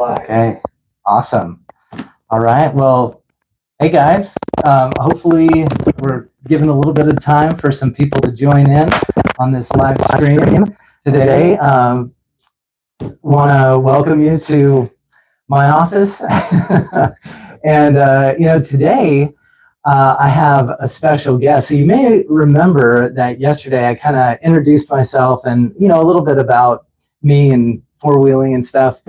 Okay, awesome. All right, well, hey guys, hopefully we're giving a little bit of time for some people to join in on this live stream today. Want to welcome you to my office. And, today I have a special guest. So you may remember that yesterday I kind of introduced myself and, a little bit about me and four-wheeling and stuff.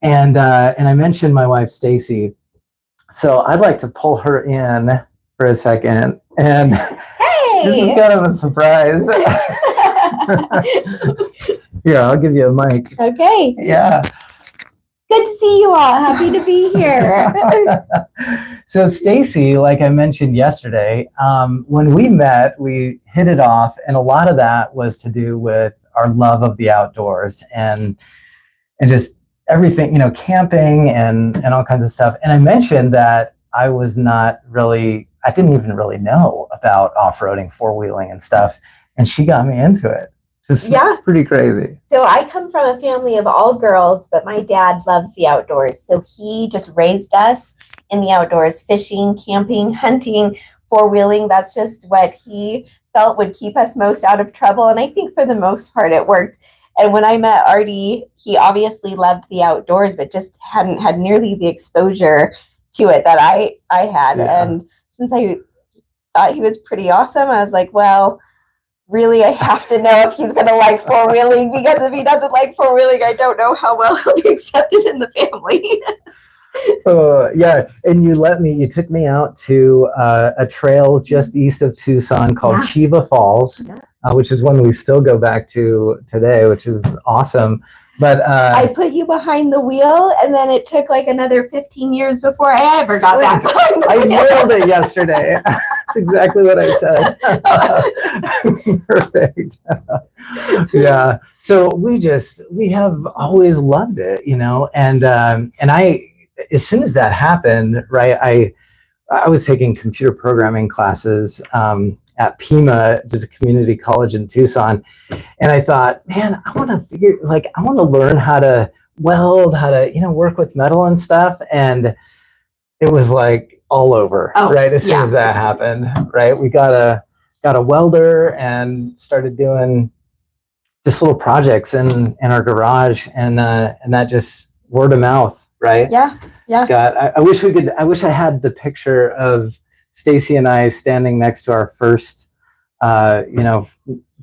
And I mentioned my wife, Stacy. So I'd like to pull her in for a second. And hey! This is kind of a surprise. Here, I'll give you a mic. Okay. Yeah. Good to see you all. Happy to be here. So Stacy, like I mentioned yesterday, when we met, we hit it off. And a lot of that was to do with our love of the outdoors and just everything, camping and all kinds of stuff. And I mentioned that I didn't even really know about off-roading, four-wheeling and stuff. And she got me into it. Just pretty crazy. So I come from a family of all girls, but my dad loves the outdoors. So he just raised us in the outdoors, fishing, camping, hunting, four-wheeling. That's just what he felt would keep us most out of trouble. And I think for the most part, it worked. And when I met Artie, he obviously loved the outdoors, but just hadn't had nearly the exposure to it that I had. Yeah. And since I thought he was pretty awesome, I was like, well, really, I have to know if he's going to like four-wheeling, because if he doesn't like four-wheeling, I don't know how well he'll be accepted in the family. Yeah, and you took me out to a trail just east of Tucson called Chiva Falls. Yeah. Which is one we still go back to today, which is awesome. But I put you behind the wheel, and then it took like another 15 years before I ever got back behind the wheel. I nailed it yesterday. That's exactly what I said. Perfect. Yeah. So we have always loved it, and I, as soon as that happened, right, I was taking computer programming classes at Pima, just a community college in Tucson. And I thought, man, I want to learn how to weld, how to, work with metal and stuff. And it was like all over, right? As soon as that happened, right? We got a welder and started doing just little projects in our garage, and that just word of mouth, right? Yeah. Yeah. God, I wish I had the picture of Stacy and I standing next to our first, it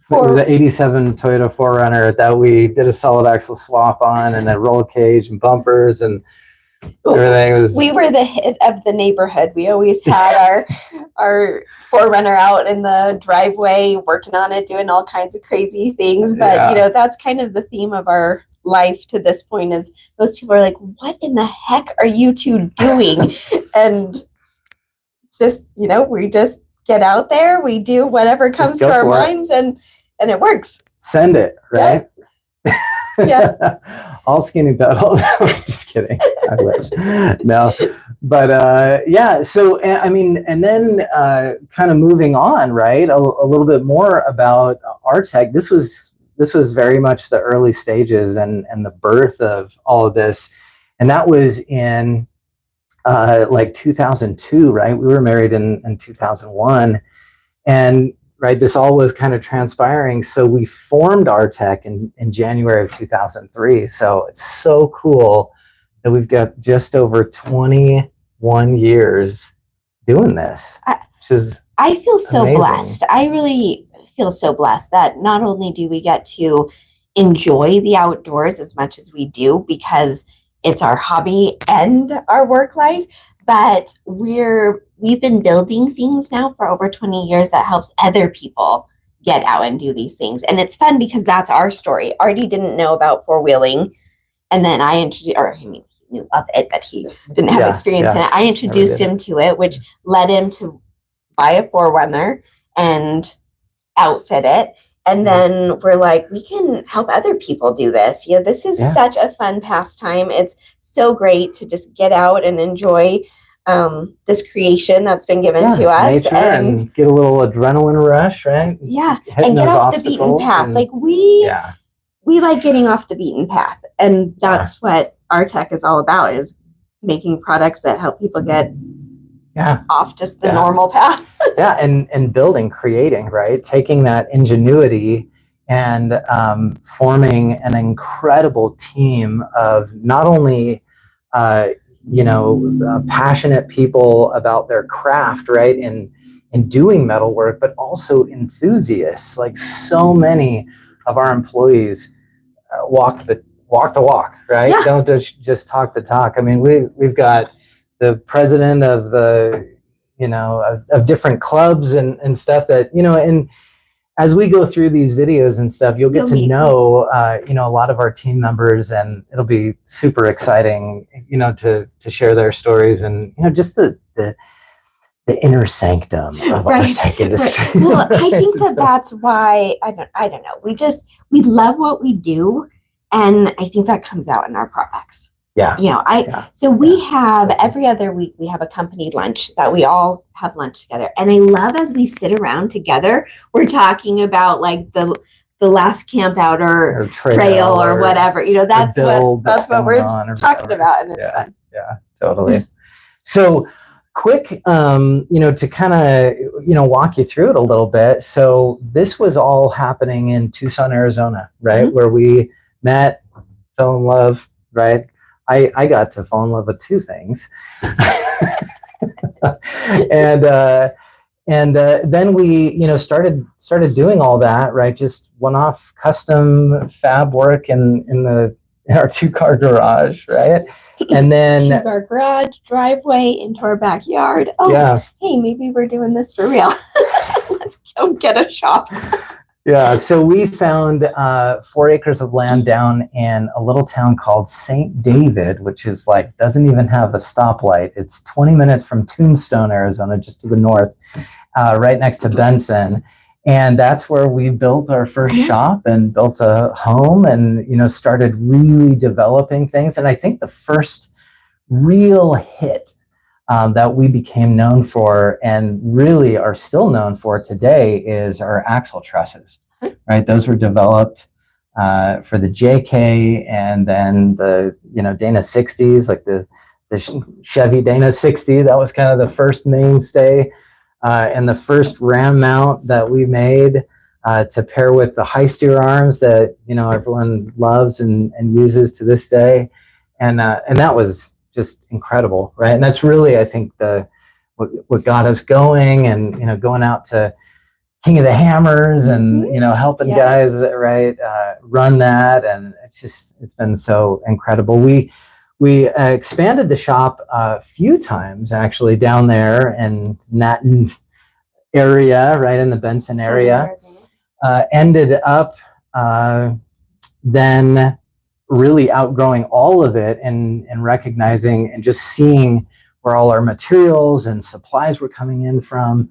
was an 87 Toyota 4Runner that we did a solid axle swap on, and a roll cage and bumpers and everything. We were the hit of the neighborhood. We always had our 4Runner out in the driveway, working on it, doing all kinds of crazy things. But, that's kind of the theme of our life to this point, is most people are like, what in the heck are you two doing? And just, we just get out there, we do whatever comes to our minds, and it works. Send it, right? Yeah. All skinny pedal. Just kidding. I wish. No, but so and then kind of moving on, right? A little bit more about Artec. This was very much the early stages and the birth of all of this, and that was in 2002, right? We were married in 2001, and right, this all was kind of transpiring. So we formed Artec in January of 2003. So it's so cool that we've got just over 21 years doing this, which is I feel so amazing. Blessed. I really feel so blessed that not only do we get to enjoy the outdoors as much as we do, because it's our hobby and our work life, but we've been building things now for over 20 years that helps other people get out and do these things. And it's fun because that's our story. Artie didn't know about four-wheeling, and then he knew of it, but he didn't have experience in it. I introduced him to it, which led him to buy a 4Runner and outfit it. And then we're like, we can help other people do this. This is such a fun pastime. It's so great to just get out and enjoy this creation that's been given to us, and get a little adrenaline rush, right? Yeah, and get off the beaten path. We like getting off the beaten path, and that's what Artec is all about, is making products that help people get off just the normal path. And building, creating, right? Taking that ingenuity and forming an incredible team of not only passionate people about their craft, right, in doing metalwork, but also enthusiasts. Like, so many of our employees walk the walk, right? Don't just talk the talk. I mean, we've got the president of the of different clubs and stuff that, and as we go through these videos and stuff, you'll get to know, a lot of our team members, and it'll be super exciting, to share their stories and, just the inner sanctum of our tech industry. Right. Well, I think that's why, I don't know. We love what we do. And I think that comes out in our products. So we have every other week, we have a company lunch that we all have lunch together. And I love, as we sit around together, we're talking about like the last camp out or trail or whatever, that's what we're talking about. And it's fun. Yeah, totally. So quick, to kind of, walk you through it a little bit. So this was all happening in Tucson, Arizona, right? Mm-hmm. Where we met, fell in love, right? I got to fall in love with two things. and then we, started doing all that, right? Just one-off custom fab work in our 2-car garage, right? And then 2-car garage, driveway into our backyard. Oh, hey, maybe we're doing this for real. Let's go get a shop. Yeah, so we found 4 acres of land down in a little town called St. David, which is doesn't even have a stoplight. It's 20 minutes from Tombstone, Arizona, just to the north, right next to Benson. And that's where we built our first shop and built a home and, started really developing things. And I think the first real hit that we became known for and really are still known for today is our axle trusses, right? Those were developed for the JK and then the, Dana 60s, like the Chevy Dana 60. That was kind of the first mainstay and the first ram mount that we made to pair with the high steer arms that, everyone loves and uses to this day. And that was just incredible, right? And that's really, I think, what got us going, and going out to King of the Hammers and helping guys run that, and it's been so incredible. We expanded the shop a few times actually down there in that area, right in the Benson area. Ended up then really outgrowing all of it and recognizing and just seeing where all our materials and supplies were coming in from.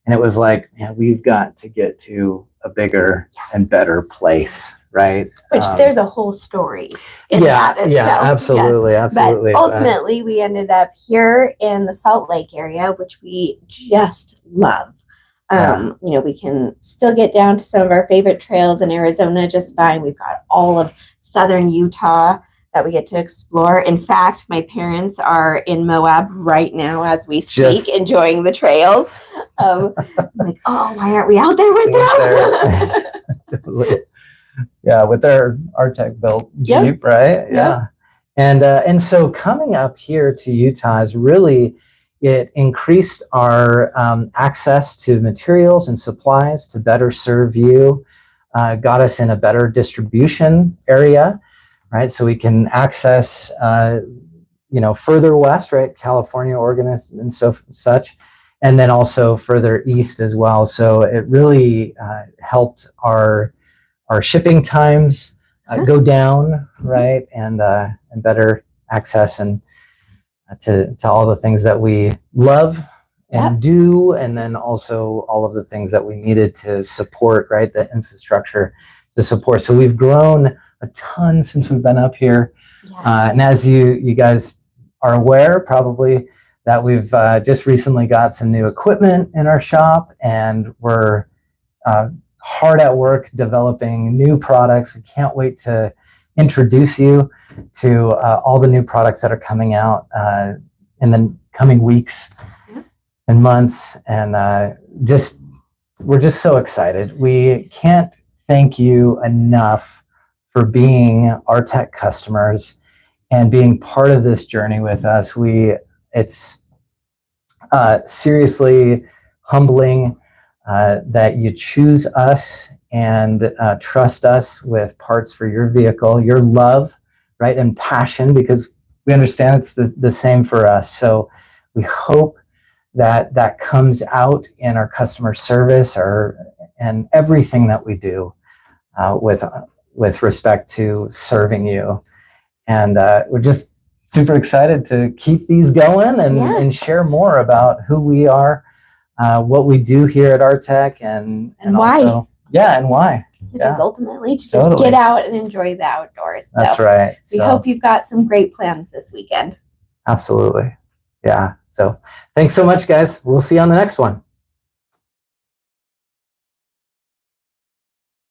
And it was like, man, we've got to get to a bigger and better place, right? Which there's a whole story in that itself. Yeah, absolutely, absolutely. But ultimately, we ended up here in the Salt Lake area, which we just love. We can still get down to some of our favorite trails in Arizona just fine. We've got all of southern Utah that we get to explore. In fact, my parents are in Moab right now as we speak, enjoying the trails. I'm like, oh, why aren't we out there with them? Yeah, with their Artec built Jeep, right? Yeah. And so coming up here to Utah is really, it increased our access to materials and supplies to better serve you, got us in a better distribution area, right? So we can access, further west, right? California, Oregon, and such, and then also further east as well. So it really helped our shipping times go down, right? And better access and to all the things that we love and do, and then also all of the things that we needed to support, right? The infrastructure to support. So we've grown a ton since we've been up here. Yes. And as you guys are aware, probably, that we've just recently got some new equipment in our shop, and we're hard at work developing new products. We can't wait to introduce you to all the new products that are coming out in the coming weeks and months. And we're just so excited. We can't thank you enough for being Artec customers and being part of this journey with us. It's seriously humbling that you choose us and trust us with parts for your vehicle, your love, right, and passion, because we understand it's the same for us. So we hope that comes out in our customer service and everything that we do with respect to serving you. And we're just super excited to keep these going and share more about who we are, what we do here at Artec, and why. Also, and why. Which is ultimately to just get out and enjoy the outdoors. So that's right. We hope you've got some great plans this weekend. Absolutely. Yeah. So thanks so much, guys. We'll see you on the next one.